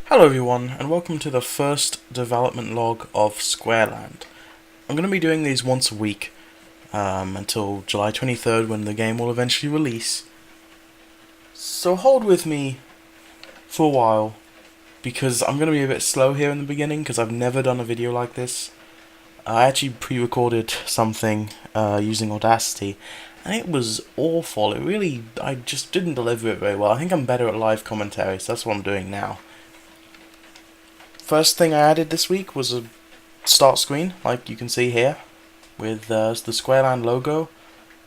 Hello everyone, and welcome to the first development log of Squareland. I'm going to be doing these once a week until July 23rd when the game will eventually release. So hold with me for a while, because I'm going to be a bit slow here in the beginning, because I've never done a video like this. I actually pre-recorded something using Audacity, and it was awful. I just didn't deliver it very well. I think I'm better at live commentary, so that's what I'm doing now. First thing I added this week was a start screen, like you can see here, with the Squareland logo,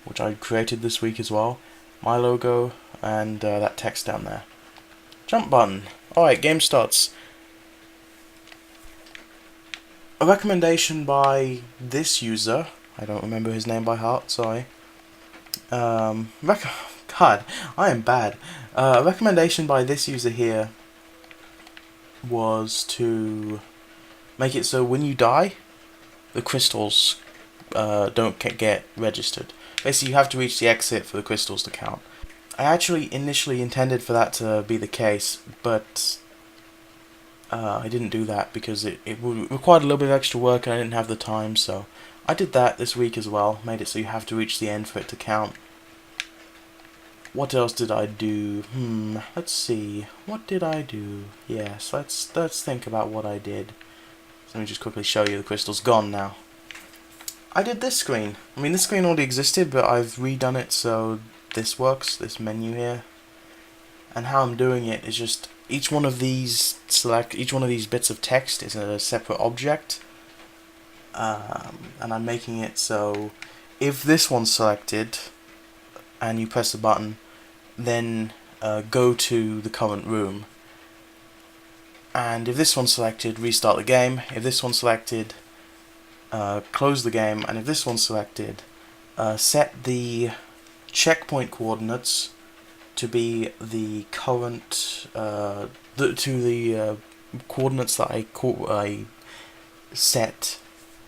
which I created this week as well, my logo, and that text down there. Jump button. Alright, game starts. A recommendation by this user, I don't remember his name by heart, sorry. God, I am bad. A recommendation by this user here was to make it so when you die, the crystals don't get registered. Basically, you have to reach the exit for the crystals to count. I actually initially intended for that to be the case, but I didn't do that because it required a little bit of extra work and I didn't have the time, so I did that this week as well, made it so you have to reach the end for it to count. What else did I do? Let's see. What did I do? Yes, let's think about what I did. So let me just quickly show you. The crystal's gone now. I did this screen. I mean, this screen already existed, but I've redone it so this works, this menu here. And how I'm doing it is just each one of these bits of text is a separate object. And I'm making it so if this one's selected and you press the button, then go to the current room. And if this one's selected, restart the game. If this one's selected, close the game. And if this one's selected, set the checkpoint coordinates to be the current coordinates that I set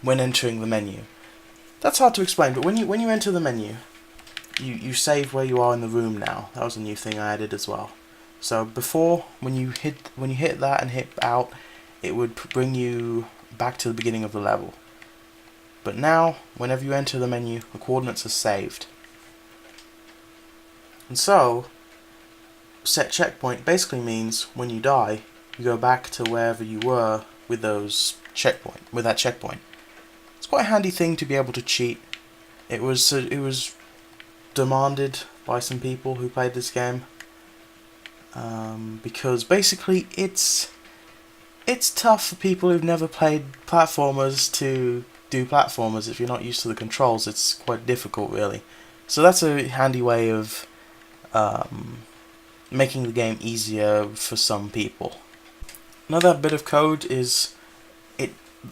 when entering the menu. That's hard to explain, but when you enter the menu, you save where you are in the room now. That was a new thing I added as well. So before, when you hit that and hit out, it would bring you back to the beginning of the level. But now, whenever you enter the menu, the coordinates are saved. And so, set checkpoint basically means when you die, you go back to wherever you were with that checkpoint. It's quite a handy thing to be able to cheat. It was demanded by some people who played this game, because basically it's tough for people who've never played platformers to do platformers. If you're not used to the controls, it's quite difficult, really. So that's a handy way of making the game easier for some people. Another bit of code is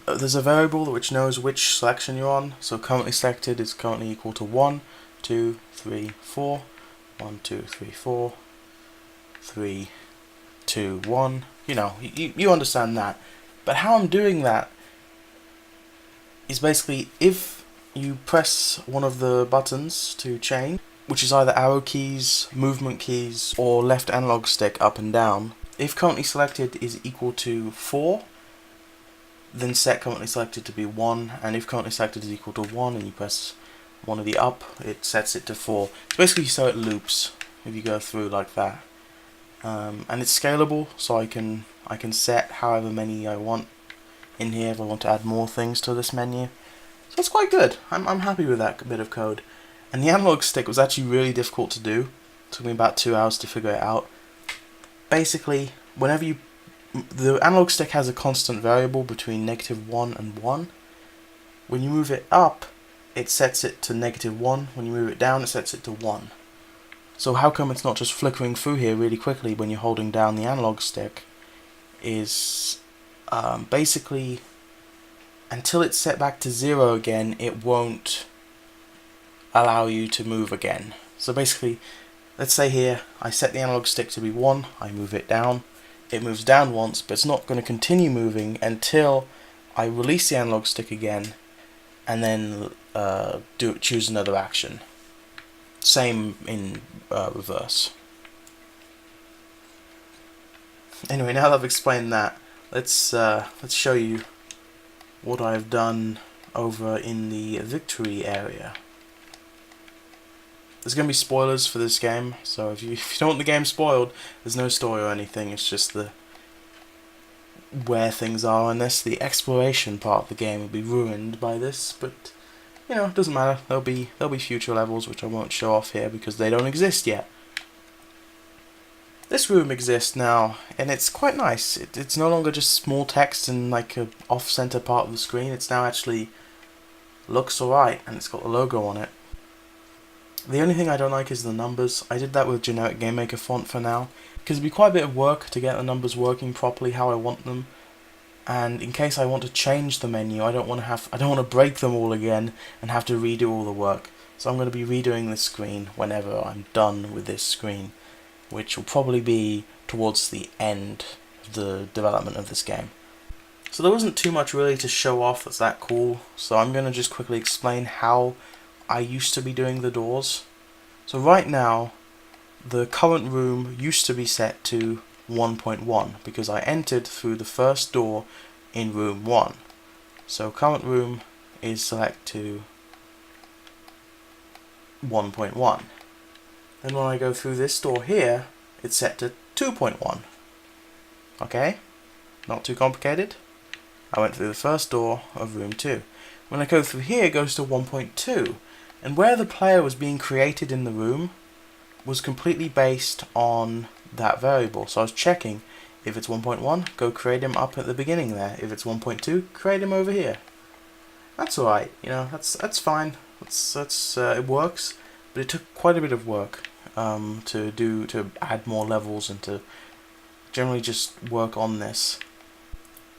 there's a variable which knows which selection you're on. So currently selected is currently equal to 1, 2, 3, 4, 1, 2, 3, 4, 3, 2, 1. You know, you understand that. But how I'm doing that is basically if you press one of the buttons to change, which is either arrow keys, movement keys, or left analog stick up and down, if currently selected is equal to 4, then set currently selected to be 1, and if currently selected is equal to 1 and you press one of the up, it sets it to 4. It's basically so it loops if you go through like that. And it's scalable, so I can set however many I want in here if I want to add more things to this menu. So it's quite good. I'm happy with that bit of code. And the analog stick was actually really difficult to do. It took me about 2 hours to figure it out. Basically, the analog stick has a constant variable between -1 and 1. When you move it up, it sets it to -1. When you move it down, it sets it to 1. So how come it's not just flickering through here really quickly when you're holding down the analog stick is basically until it's set back to 0 again, it won't allow you to move again. So basically, let's say here, I set the analog stick to be 1, I move it down. It moves down once, but it's not going to continue moving until I release the analog stick again and then choose another action. Same in reverse. Anyway, now that I've explained that, let's show you what I've done over in the victory area. There's going to be spoilers for this game, so if you don't want the game spoiled, there's no story or anything, it's just where things are in this. The exploration part of the game will be ruined by this, but you know, it doesn't matter. There'll be future levels which I won't show off here because they don't exist yet. This room exists now, and it's quite nice. It's no longer just small text in like a off-center part of the screen. It's now actually looks alright, and it's got a logo on it. The only thing I don't like is the numbers. I did that with generic GameMaker font for now, because it'd be quite a bit of work to get the numbers working properly how I want them. And in case I want to change the menu, I don't want to break them all again and have to redo all the work. So I'm going to be redoing this screen whenever I'm done with this screen, which will probably be towards the end of the development of this game. So there wasn't too much really to show off that's that cool, so I'm going to just quickly explain how I used to be doing the doors. So right now, the current room used to be set to 1.1 because I entered through the first door in room 1. So current room is select to 1.1. Then when I go through this door here, it's set to 2.1. Okay? Not too complicated. I went through the first door of room 2. When I go through here, it goes to 1.2. And where the player was being created in the room was completely based on that variable. So I was checking, if it's 1.1, go create him up at the beginning there. If it's 1.2, create him over here. That's alright, you know, that's fine. It works, but it took quite a bit of work to add more levels and to generally just work on this.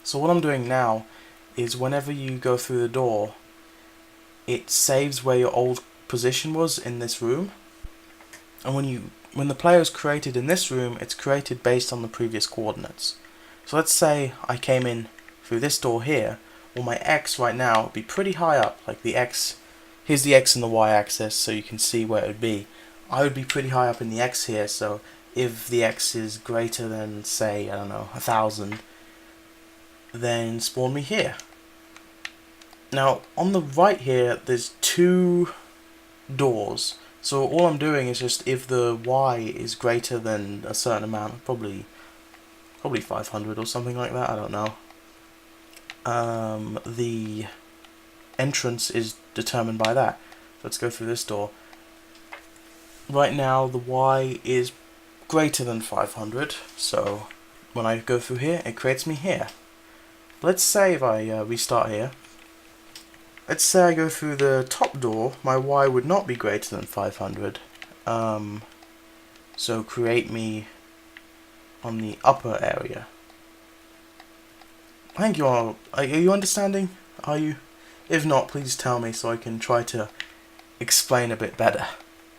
So what I'm doing now is whenever you go through the door, it saves where your old position was in this room, and when the player is created in this room, it's created based on the previous coordinates. So let's say I came in through this door here. Well, my X right now would be pretty high up, like the X. Here's the X and the Y axis, so you can see where it would be. I would be pretty high up in the X here, so if the X is greater than, say, I don't know, 1,000, then spawn me here. Now, on the right here, there's 2 doors. So all I'm doing is just if the Y is greater than a certain amount, probably 500 or something like that, I don't know. The entrance is determined by that. Let's go through this door. Right now, the Y is greater than 500, so when I go through here, it creates me here. Let's say if I restart here. Let's say I go through the top door, my Y would not be greater than 500. So create me on the upper area. I think are you understanding? Are you? If not, please tell me so I can try to explain a bit better.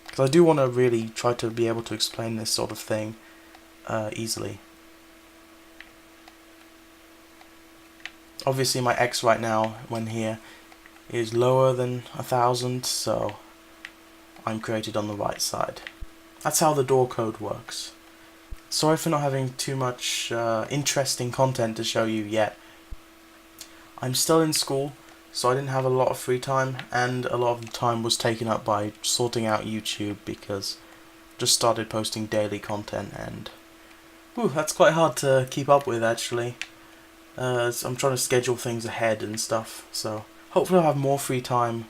Because I do want to really try to be able to explain this sort of thing easily. Obviously my X right now, when here, is lower than 1,000, so I'm created on the right side. That's how the door code works. Sorry for not having too much interesting content to show you yet. I'm still in school, so I didn't have a lot of free time, and a lot of the time was taken up by sorting out YouTube because I just started posting daily content, and that's quite hard to keep up with actually. I'm trying to schedule things ahead and stuff, so hopefully I'll have more free time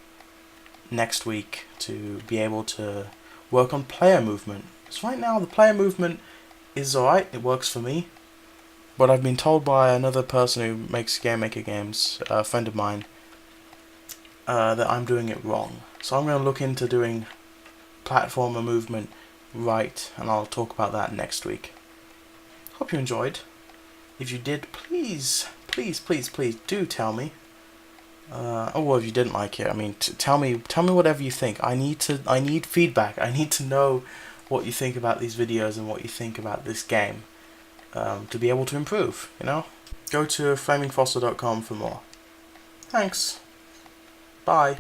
next week to be able to work on player movement. So right now the player movement is alright, it works for me, but I've been told by another person who makes GameMaker games, a friend of mine, that I'm doing it wrong. So I'm going to look into doing platformer movement right, and I'll talk about that next week. Hope you enjoyed. If you did, please do tell me. Well, if you didn't like it, I mean, tell me whatever you think. I need feedback. I need to know what you think about these videos and what you think about this game, to be able to improve, you know? Go to FlamingFossa.com for more. Thanks. Bye.